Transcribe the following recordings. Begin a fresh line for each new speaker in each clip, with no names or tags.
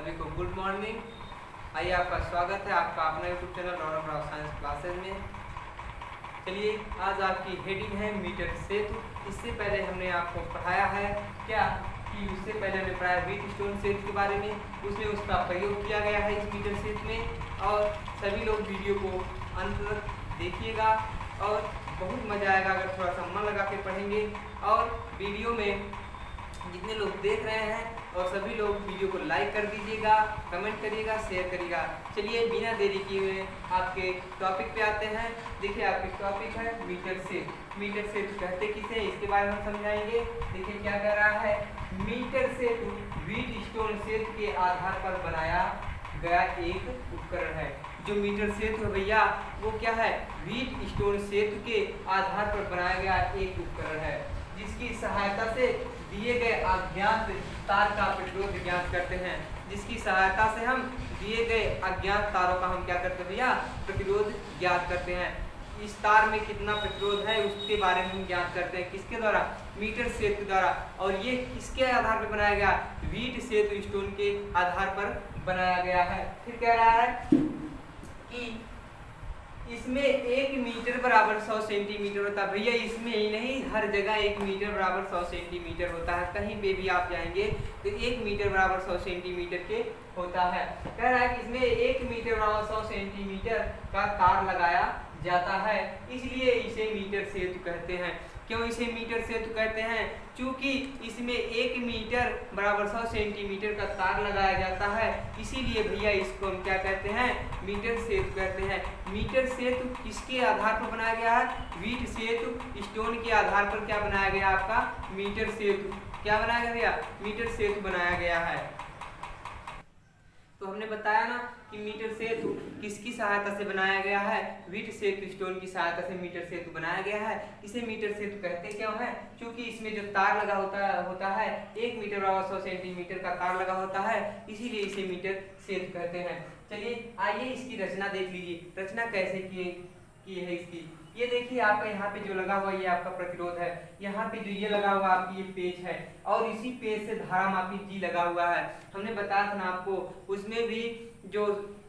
सभी को good morning. आइए, आपका स्वागत है आपका अपना यूट्यूब चैनल रौनक राव साइंस क्लासेज में। चलिए, आज आपकी हेडिंग है मीटर सेतु। इससे पहले हमने आपको पढ़ाया है क्या कि उससे पहले हमने पढ़ाया व्हीट स्टोन सेतु के बारे में। उसमें उसका प्रयोग किया गया है इस मीटर सेतु में। और सभी लोग वीडियो को अंत तक देखिएगा और बहुत मज़ा आएगा अगर थोड़ा सा मन लगा के पढ़ेंगे। और वीडियो में जितने लोग देख रहे हैं और सभी लोग वीडियो को लाइक कर दीजिएगा, कमेंट करिएगा, शेयर करिएगा। चलिए, बिना देरी किए हुए आपके टॉपिक पे आते हैं। देखिए, आपके टॉपिक है मीटर सेतु। मीटर सेतु कहते किसे हैं इसके बारे में हम समझाएंगे। देखिए क्या कह रहा है, मीटर सेतु व्हीट स्टोन सेतु के आधार पर बनाया गया एक उपकरण है। जो मीटर सेतु है भैया, वो क्या है, व्हीट स्टोन सेतु के आधार पर बनाया गया एक उपकरण है, जिसकी सहायता से दिए गए अज्ञात तार का प्रतिरोध ज्ञात करते हैं। जिसकी सहायता से हम दिए गए अज्ञात तारों का हम क्या करते हैं भैया, प्रतिरोध ज्ञात करते हैं। इस तार में कितना प्रतिरोध है उसके बारे में हम ज्ञात करते हैं। किसके द्वारा, मीटर सेतु द्वारा। और ये किसके आधार पर बनाया गया, व्हीट सेतु स्टोन के आधार पर बनाया गया है। फिर कह रहा है कि इसमें 1 मीटर बराबर 100 सेंटीमीटर होता है। भैया इसमें ही नहीं, हर जगह 1 मीटर बराबर 100 सेंटीमीटर होता है। कहीं पे भी आप जाएंगे तो 1 मीटर बराबर 100 सेंटीमीटर के होता है। कह रहा है कि इसमें 1 मीटर बराबर 100 सेंटीमीटर का तार लगाया जाता है, इसलिए इसे मीटर सेतु कहते हैं। क्यों इसे मीटर सेतु कहते हैं, क्योंकि इसमें 1 मीटर बराबर 100 सेंटीमीटर का तार लगाया जाता है, इसीलिए भैया इसको हम क्या कहते हैं, मीटर सेतु कहते हैं। मीटर सेतु किसके आधार पर बनाया गया है, व्हीट सेतु स्टोन के आधार पर क्या बनाया गया आपका, मीटर सेतु। क्या बनाया गया भैया, मीटर सेतु बनाया गया है। तो हमने बताया ना कि मीटर सेतु किसकी सहायता से बनाया गया है, व्हीट सेतु स्टोन की सहायता से मीटर सेतु बनाया गया है। इसे मीटर सेतु कहते क्यों है, क्योंकि इसमें जो तार लगा होता है 1 मीटर बराबर 100 सेंटीमीटर का तार लगा होता है, इसीलिए इसे मीटर सेतु कहते हैं। चलिए, आइए इसकी रचना देख लीजिए। रचना कैसे की है इसकी। ये देखिए, आपका यहाँ पे जो लगा हुआ ये आपका प्रतिरोध है। यहाँ पे जो ये लगा हुआ आपकी ये पेज है और इसी पेज से धारामापी जी लगा हुआ है। हमने बताया था ना आपको, उसमें भी जो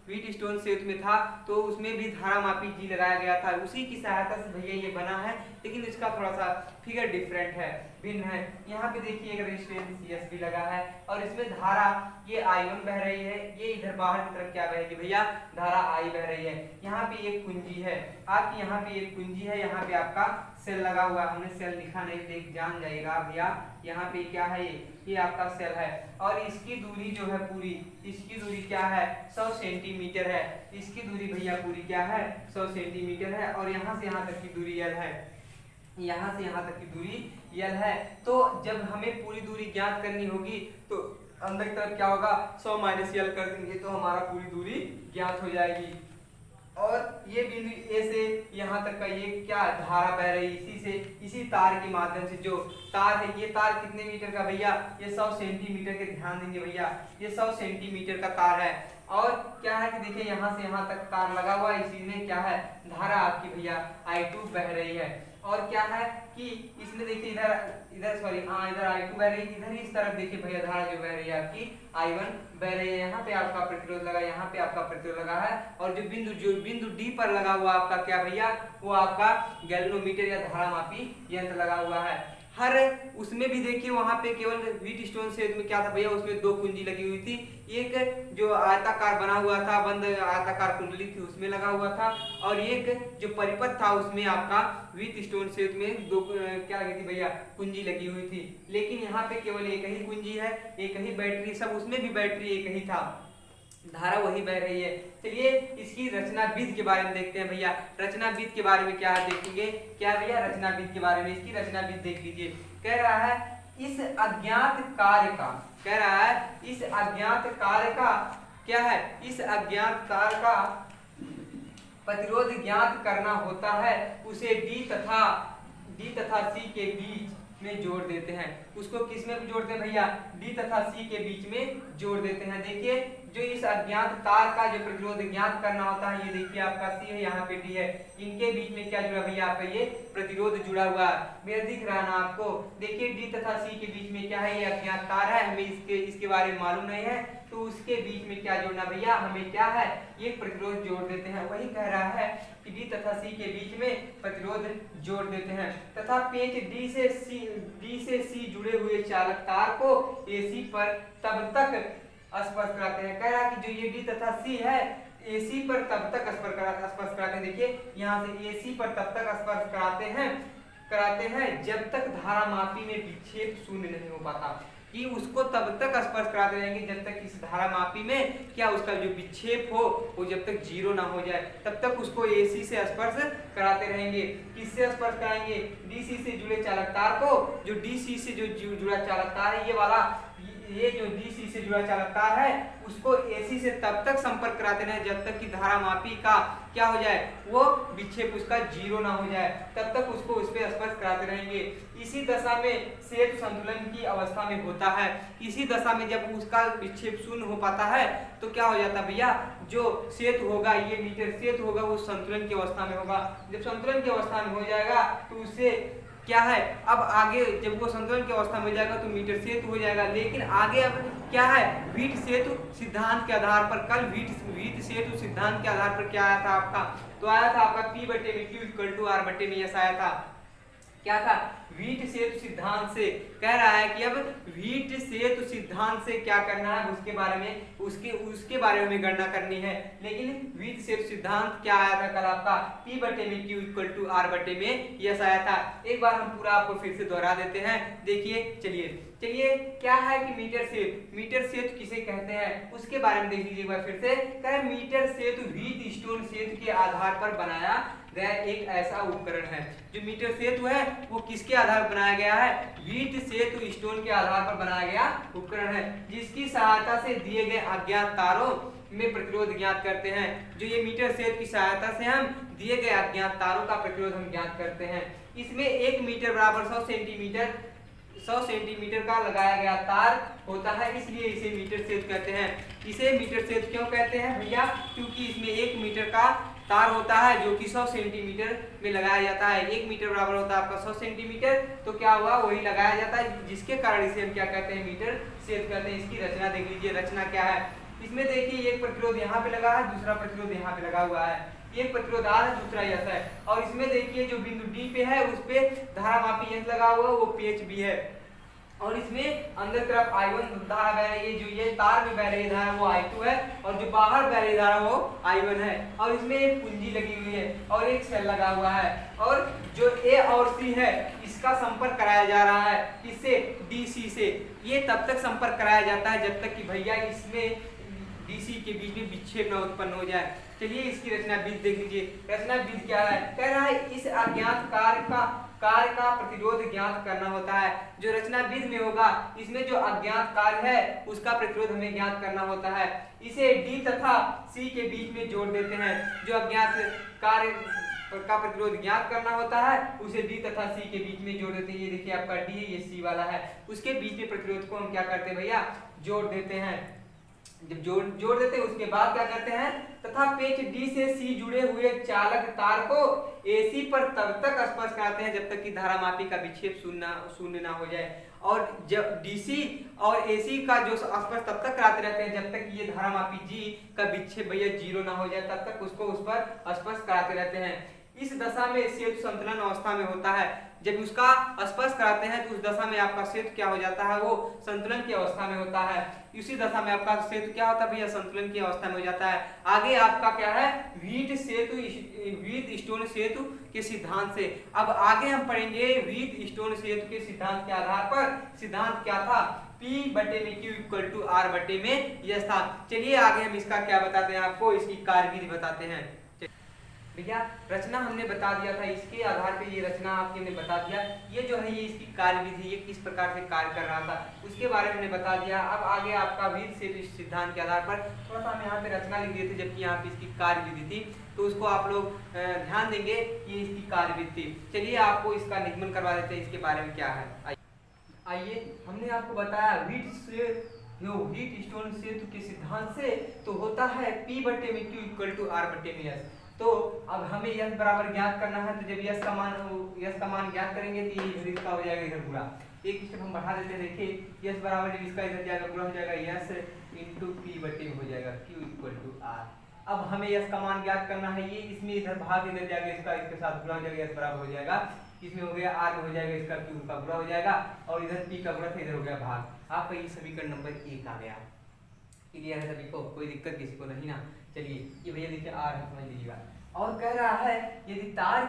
व्हीट स्टोन सेतु में था तो उसमें भी धारामापी जी लगाया गया था। उसी की सहायता से भैया ये बना है, लेकिन इसका थोड़ा सा फिगर डिफरेंट है, भिन्न है। यहाँ पे देखिए एक रेजिस्टेंस CS भी लगा है और इसमें धारा ये I1 बह रही है। ये इधर बाहर की तरफ क्या बहेगी भैया, धारा I बह रही है। यहाँ पे एक कुंजी है आपकी, यहाँ पे एक कुंजी है, यहाँ पे आपका सेल लगा हुआ है। हमने सेल लिखा नहीं, देख जान जाएगा भैया। यहाँ पे क्या है, ये आपका सेल है और इसकी दूरी जो है पूरी, इसकी दूरी क्या है, 100 सेंटीमीटर है। इसकी दूरी भैया पूरी क्या है, 100 सेंटीमीटर है। और यहाँ से यहाँ तक की दूरी L है, यहाँ से यहाँ तक की दूरी L है। तो जब हमें पूरी दूरी ज्ञात करनी होगी तो अंदर की तरफ क्या होगा, 100 - L कर देंगे तो हमारा पूरी दूरी ज्ञात हो जाएगी। और ये बिंदु A से यहाँ तक का ये क्या धारा बह रही, इसी से, इसी तार के माध्यम से जो तार है, ये तार कितने मीटर का भैया, ये 100 सेंटीमीटर के, ध्यान देंगे भैया, ये 100 सेंटीमीटर का तार है। और क्या है कि देखिए यहाँ से यहाँ तक तार लगा हुआ है, इसी में क्या है, धारा आपकी भैया I2 बह रही है। और क्या है कि इसमें देखिए इधर सॉरी इधर I2 बह रही है, इधर इस तरफ देखिए भैया धारा जो बह रही है आपकी I1 बह रही है। यहाँ पे आपका प्रतिरोध लगा, यहाँ पे आपका प्रतिरोध लगा है। और जो बिंदु D पर लगा हुआ आपका क्या भैया, वो आपका गैल्वेनोमीटर या धारामापी यंत्र लगा हुआ है। हर उसमें भी देखिए वहां पे केवल व्हीट स्टोन सेतु में क्या था भैया, उसमें 2 कुंजी लगी हुई थी। एक जो आयताकार बना हुआ था, बंद आयताकार कुंडली थी, उसमें लगा हुआ था। और एक जो परिपथ था उसमें आपका व्हीट स्टोन सेतु में 2 क्या लगी थी भैया, कुंजी लगी हुई थी। लेकिन यहाँ पे केवल एक ही कुंजी है, एक ही बैटरी, सब उसमें भी बैटरी एक ही था, धारा वही बह रही है। चलिए, इसकी रचना विधि के बारे में देखते हैं भैया। रचना विधि के बारे में क्या है देखेंगे, क्या भैया, रचना विधि के बारे में, इसकी रचना विधि देख लीजिए। कह रहा है इस अज्ञात कार्य का, कह रहा है इस अज्ञात कार्य का क्या है, इस अज्ञात कार्य का प्रतिरोध ज्ञात करना होता है, उसे D तथा C के बीच में जोड़ देते हैं। उसको किस में जोड़ते हैं भैया, डी तथा सी के बीच में जोड़ देते हैं। देखिए जो इस अज्ञात तार का जो प्रतिरोध ज्ञात करना होता है, ये देखिए आपका सी है, यहाँ पे डी है, इनके बीच में क्या जुड़ा भैया, आपका ये प्रतिरोध जुड़ा हुआ है। मेरा दिख रहा है ना आपको, देखिए डी तथा सी के बीच में क्या है, ये अज्ञात तार है, हमें इसके बारे में मालूम नहीं है, तो उसके बीच में क्या जोड़ना भैया, हमें क्या है, ये प्रतिरोध जोड़ देते हैं। वही कह रहा है कि डी तथा सी के बीच में प्रतिरोध जोड़ देते हैं तथा पेंच डी से सी जुड़े हुए चालक तार को एसी पर तब तक स्पर्श कराते हैं। कह रहा है कि जो ये डी तथा सी है, एसी पर तब तक स्पर्श कराते हैं। देखिए यहाँ से एसी पर तब तक स्पर्श कराते हैं जब तक धारामापी में विक्षेप शून्य नहीं हो पाता, कि उसको तब तक स्पर्श कराते रहेंगे जब तक इस धारामापी में क्या उसका जो विक्षेप हो वो जब तक जीरो ना हो जाए, तब तक उसको एसी से स्पर्श कराते रहेंगे। किससे स्पर्श कराएंगे, डीसी से जुड़े चालक तार को। जो डीसी से जो जुड़ा चालक तार है, ये वाला, ये जो डीसी से जुड़ा चालक तार है, उसको एसी से तब तक संपर्क कराते रहे जब तक कि धारामापी का क्या हो जाए, वो विक्षेप उसका जीरो ना हो जाए, तब तक उसको उस पे स्पर्श कराते रहेंगे। इसी दशा में सेतु संतुलन की अवस्था में होता है। इसी दशा में जब उसका विक्षेप शून्य हो पाता है तो क्या हो जाता है भैया, जो सेतु होगा, ये मीटर सेतु होगा, वो संतुलन की अवस्था में होगा। जब संतुलन की अवस्था में हो जाएगा तो उससे क्या है, अब आगे जब वो संतुलन की अवस्था में हो जाएगा तो मीटर सेतु हो जाएगा। लेकिन आगे अब क्या है, वीट सेतु सिद्धांत के आधार पर, कल वीट सेतु सिद्धांत के आधार पर क्या आया था आपका, तो आया था आपका P बटे में Q इक्वल टू R बटे में यस आया था। क्या था, वीट सेतु सिद्धांत से कह रहा है कि अब वीट सेतु सिद्धांत से क्या करना है, उसके बारे में गणना करनी है। लेकिन वीट सेतु सिद्धांत क्या आया था कल आपका, P बटे में Q इक्वल टू R बटे में यस आया था। एक बार हम पूरा आपको फिर से दोहरा देते हैं। देखिए चलिए क्या है कि मीटर सेतु किसे कहते हैं उसके बारे में देख लीजिए एक बार फिर से। कह मीटर सेतु व्हीट स्टोन सेतु के आधार पर बनाया गया एक ऐसा उपकरण है। जो मीटर सेतु है वो किसके आधार पर बनाया गया है, व्हीट सेतु स्टोन के आधार पर बनाया गया उपकरण है, जिसकी सहायता से दिए गए अज्ञात तारों में प्रतिरोध ज्ञात करते हैं। जो ये मीटर सेतु की सहायता से हम दिए गए अज्ञात तारों का प्रतिरोध हम ज्ञात करते हैं। इसमें 1 मीटर बराबर 100 सेंटीमीटर का लगाया गया तार होता है, इसलिए इसे मीटर सेतु कहते हैं। इसे मीटर सेतु क्यों कहते हैं भैया, क्योंकि इसमें 1 मीटर का तार होता है जो कि 100 सेंटीमीटर में लगाया जाता है। 1 मीटर बराबर होता है आपका 100 सेंटीमीटर, तो क्या हुआ, वही लगाया जाता है, जिसके कारण इसे हम क्या कहते हैं, मीटर सेतु कहते हैं। इसकी रचना देख लीजिए, रचना क्या है। इसमें देखिए एक प्रतिरोध यहाँ पे लगा है, दूसरा प्रतिरोध यहाँ पे लगा हुआ है, एक प्रतिरोध आर है, दूसरा यस है। और इसमें देखिए जो बिंदु डी पे है उस पे धारामापी यंत्र लगा हुआ है, वो पीएच भी है। और इसमें अंदर तरफ I1 धारा बह रही है, जो ये तार में बह रही धारा वो I2 है, और जो बाहर बह रही धारा वो I1 है। और इसमें एक कुंजी लगी हुई है और एक सेल लगा हुआ है, और जो A और C है इसका संपर्क कराया जा रहा है, इससे DC से। ये तब तक संपर्क कराया जाता है जब तक कि भैया इसमें DC के बीच में विक्षेप न उत्पन्न हो जाए। चलिए इसकी रचना विधि देख लीजिए। रचना विधि क्या है, कह रहा है इस अज्ञात कार्य का प्रतिरोध ज्ञात करना होता है। जो रचना विधि में होगा इसमें जो अज्ञात कार्य है उसका प्रतिरोध हमें ज्ञात करना होता है। इसे डी तथा सी के बीच में जोड़ देते हैं। जो अज्ञात कार्य का प्रतिरोध ज्ञात करना होता है उसे डी तथा सी के बीच में जोड़ देते हैं। ये देखिए आपका डी है, ये सी वाला है, उसके बीच में प्रतिरोध को हम क्या करते हैं भैया, जोड़ देते हैं। जब जोड़ देते हैं उसके बाद क्या करते हैं, तथा पेच डी से सी जुड़े हुए चालक तार को एसी पर तब तक स्पर्श कराते हैं जब तक कि धारामापी का विक्षेप शून्य ना हो जाए। और जब डीसी और एसी का जो स्पर्श तब तक कराते रहते हैं जब तक ये धारामापी जी का विक्षेप भैया 0 ना हो जाए, तब तक उसको उस पर स्पर्श कराते रहते हैं। इस दशा में सेतु संतुलन अवस्था में होता है। जब उसका स्पर्श कराते हैं तो उस दशा में आपका सेतु क्या हो जाता है, वो संतुलन की अवस्था में होता है। इसी दशा में आपका सेतु क्या होता है भैया, संतुलन की अवस्था में हो जाता है। आगे आपका क्या है, व्हीट स्टोन सेतु के सिद्धांत से। अब आगे हम पढ़ेंगे व्हीट स्टोन सेतु के सिद्धांत के आधार पर। सिद्धांत क्या था, P बटे में Q इक्वल टू R बटे में यस था। चलिए आगे हम इसका क्या बताते हैं, आपको इसकी कार्यविधि बताते हैं। भैया रचना हमने बता दिया था, इसके आधार पे ये रचना आपके हमने बता दिया। ये जो है ये इसकी कार्यविधि, ये किस प्रकार से कार्य कर रहा था उसके बारे में हमने बता दिया। अब आगे आपका व्हीट सेतु सिद्धांत के आधार पर थोड़ा सा हम यहाँ पे रचना लिख दिए थे, जबकि यहाँ पे इसकी कार्यविधि थी, तो उसको आप लोग ध्यान देंगे, ये इसकी कार्यविधि थी। चलिए आपको इसका निगमन करवा देते हैं, इसके बारे में क्या है। आइए, हमने आपको बताया हीट स्टोन सेतु के सिद्धांत से तो होता है P बटे में Q इक्वल टू R बटे में S। तो अब हमें यस बराबर ज्ञात करना है, तो जब यस का मान ज्ञात करेंगे तो ये इधर इसका हो जाएगा इधर पूरा। एक स्टेप हम बढ़ा देते हैं, देखिए यस बराबर जब इसका इधर जाएगा पूरा हो जाएगा यस इंटू पी बटे में हो जाएगा Q इक्वल टू R। अब हमें यस का मान ज्ञात करना है, ये इसमें इधर भाग इधर जाएगा इसका इसके साथ पूरा हो जाएगा, यस बराबर हो जाएगा इसमें हो गया R में हो जाएगा इसका Q का पूरा हो जाएगा और इधर P का पूरा इधर हो गया भाग। आपका ये समीकरण नंबर 1 आ गया। क्लियर है सभी को, कोई दिक्कत किसी को नहीं ना। चलिए ये भैया देखिए R है, समझ लीजिएगा। और कह रहा है यदि तार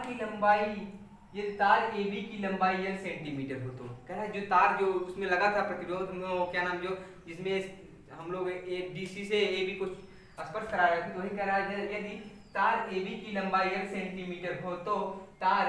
AB की लंबाई L सेंटीमीटर हो, तो कह रहा है जो तार जो उसमें लगा था प्रतिरोध में क्या नाम जो जिसमें हम लोग DC से AB को स्पर्श करा रहे थे, तो वही कह रहा है यदि तार AB की लंबाई L सेंटीमीटर हो तो तार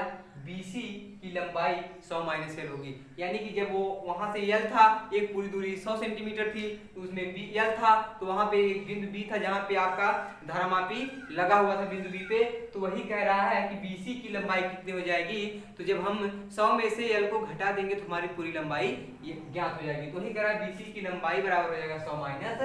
BC की लंबाई 100 माइनस L होगी। यानी कि जब वो वहां से L था, एक पूरी दूरी 100 सेंटीमीटर थी, तो उसमें L था, तो वहां पे एक बिंदु B था जहां पे आपका धारामापी लगा हुआ था बिंदु B पे। तो वही कह रहा है कि BC की लंबाई कितनी हो जाएगी, तो जब हम 100 में से L को घटा देंगे तो हमारी पूरी लंबाई ज्ञात हो जाएगी। तो वही कह रहा है BC की लंबाई बराबर हो जाएगा 100 माइनस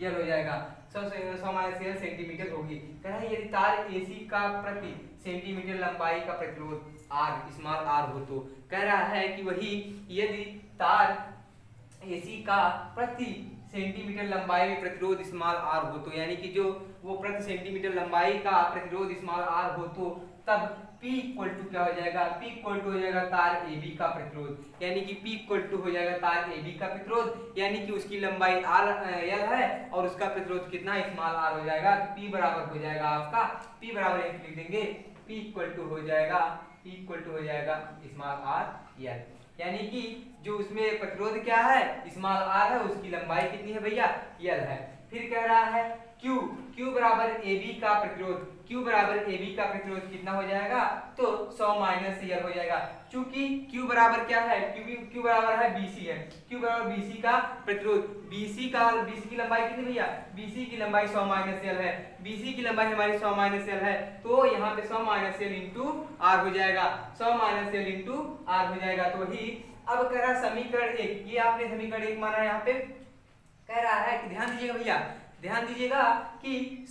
L हो जाएगा, 100 माइनस L सेंटीमीटर होगी। कह रहा है यदि तार AC का प्रति सेंटीमीटर लंबाई का प्रतिरोध R स्मॉल r हो, तो कह रहा है कि वही यदि तार AC का प्रति सेंटीमीटर लंबाई में प्रतिरोध स्मॉल r हो, तो यानी कि जो वो प्रति सेंटीमीटर लंबाई का प्रतिरोध स्मॉल r हो, तो तब P इक्वल टू क्या हो जाएगा, P इक्वल टू हो जाएगा तार AB का प्रतिरोध। यानी कि P इक्वल टू हो जाएगा तार AB का प्रतिरोध, यानी कि उसकी लंबाई L है और उसका प्रतिरोध कितना स्मॉल r हो जाएगा। तो P बराबर हो जाएगा आपका, P बराबर लिख देंगे, P इक्वल टू हो जाएगा स्मॉल r L। यानी कि जो उसमें प्रतिरोध क्या है स्मॉल r है, उसकी लंबाई कितनी है भैया L है। फिर कह रहा है Q बराबर AB का प्रतिरोध, Q बराबर AB का प्रतिरोध कितना हो जाएगा, तो 100 माइनस L हो जाएगा। चूंकि Q बराबर क्या है, Q बराबर है BC है, Q बराबर BC का प्रतिरोध, BC की लंबाई कितनी भैया, BC की लंबाई 100 माइनस L है, BC की लंबाई हमारी 100 माइनस L है, तो यहाँ पे 100 माइनस L इंटू R हो जाएगा, 100 माइनस L इंटू R हो जाएगा। तो वही अब कह रहा समीकरण 1, ये आपने समीकरण 1 माना, यहाँ पे कह रहा है कि ध्यान दीजिएगा भैया, ध्यान दीजिएगा कि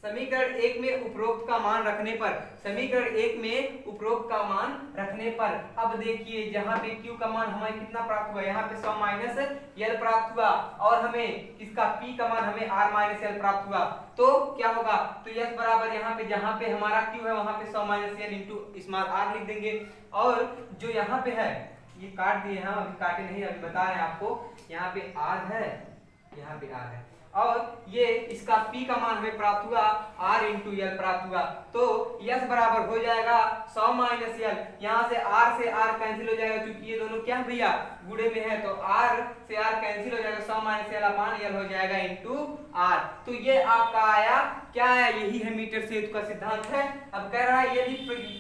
समीकरण 1 में उपरोक्त का मान रखने पर, समीकरण 1 में उपरोक्त का मान रखने पर, अब देखिए जहां पे Q का मान हमें कितना प्राप्त हुआ, यहाँ पे 100 माइनस L प्राप्त हुआ और हमें इसका P का मान हमें R माइनस L प्राप्त हुआ, तो क्या होगा, तो यस बराबर यहाँ पे जहां पे हमारा Q है वहां पे 100 minus L into small r लिख देंगे। और जो यहाँ पे है ये काट दिए हैं, अभी काटे नहीं, अभी बता रहे हैं आपको, यहाँ पे R है, यहाँ पे R है और ये इसका P का मान हमें प्राप्त हुआ R इंटू L प्राप्त हुआ। तो यस बराबर हो जाएगा 100 माइनस L, यहाँ से R कैंसिल हो जाएगा, क्योंकि ये दोनों क्या भैया गुणे में है, तो R से R कैंसिल हो जाएगा, 100 माइनस L अपान L हो जाएगा इंटू R। तो ये आपका आया क्या है, यही है मीटर सेतु का सिद्धांत है। अब कह रहा है यदि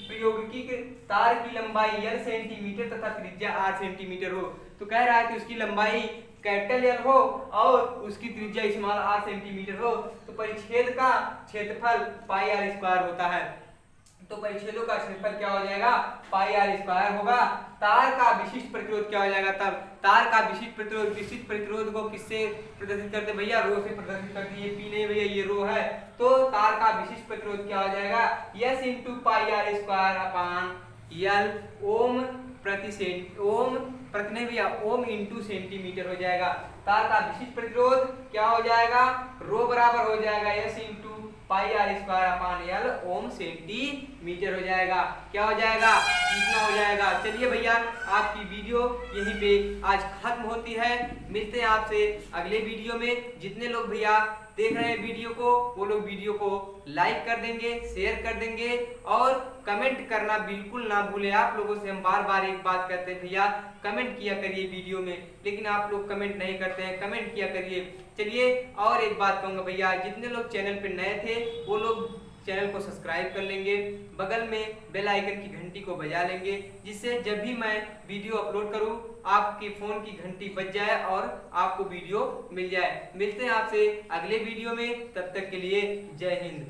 प्रयोगिकी के तार की लंबाई L सेंटीमीटर तथा त्रिज्या R सेंटीमीटर हो, तो कह रहा है कि उसकी लंबाई कैपिटल L हो और उसकी त्रिज्या स्मॉल r सेंटीमीटर हो, तो परिच्छेद का क्षेत्रफल पाई r स्क्वायर होता है। तो परिच्छेदों का क्षेत्रफल क्या हो जाएगा, पाई r स्क्वायर होगा। तार का विशिष्ट प्रतिरोध क्या हो जाएगा, तब तार का विशिष्ट प्रतिरोध को किससे प्रदर्शित करते भैया, रो से प्रदर्शित करते हैं। ये P नहीं भैया, ये रो है, तो तार का विशिष्ट प्रतिरोध क्या हो जाएगा, S into pi r square upon L ओम प्रति नहीं भैया, ओम इंटू सेंटीमीटर हो जाएगा। तार का विशिष्ट प्रतिरोध क्या हो जाएगा, रो बराबर हो जाएगा S into pi r square upon L ओम सेंटीमीटर हो जाएगा। क्या हो जाएगा, इतना हो जाएगा। चलिए भैया आपकी वीडियो यहीं पे आज खत्म होती है, मिलते हैं आपसे अगले वीडियो में। जितने लोग भैया देख रहे हैं वीडियो को, वो लोग वीडियो को लाइक कर देंगे, शेयर कर देंगे और कमेंट करना बिल्कुल ना भूलें। आप लोगों से हम बार बार एक बात कहते हैं भैया, कमेंट किया करिए वीडियो में, लेकिन आप लोग कमेंट नहीं करते हैं, कमेंट किया करिए। चलिए और एक बात कहूँगा भैया, जितने लोग चैनल पे नए थे वो लोग चैनल को सब्सक्राइब कर लेंगे, बगल में बेल आइकन की घंटी को बजा लेंगे, जिससे जब भी मैं वीडियो अपलोड करूं आपके फोन की घंटी बज जाए और आपको वीडियो मिल जाए। मिलते हैं आपसे अगले वीडियो में, तब तक के लिए जय हिंद।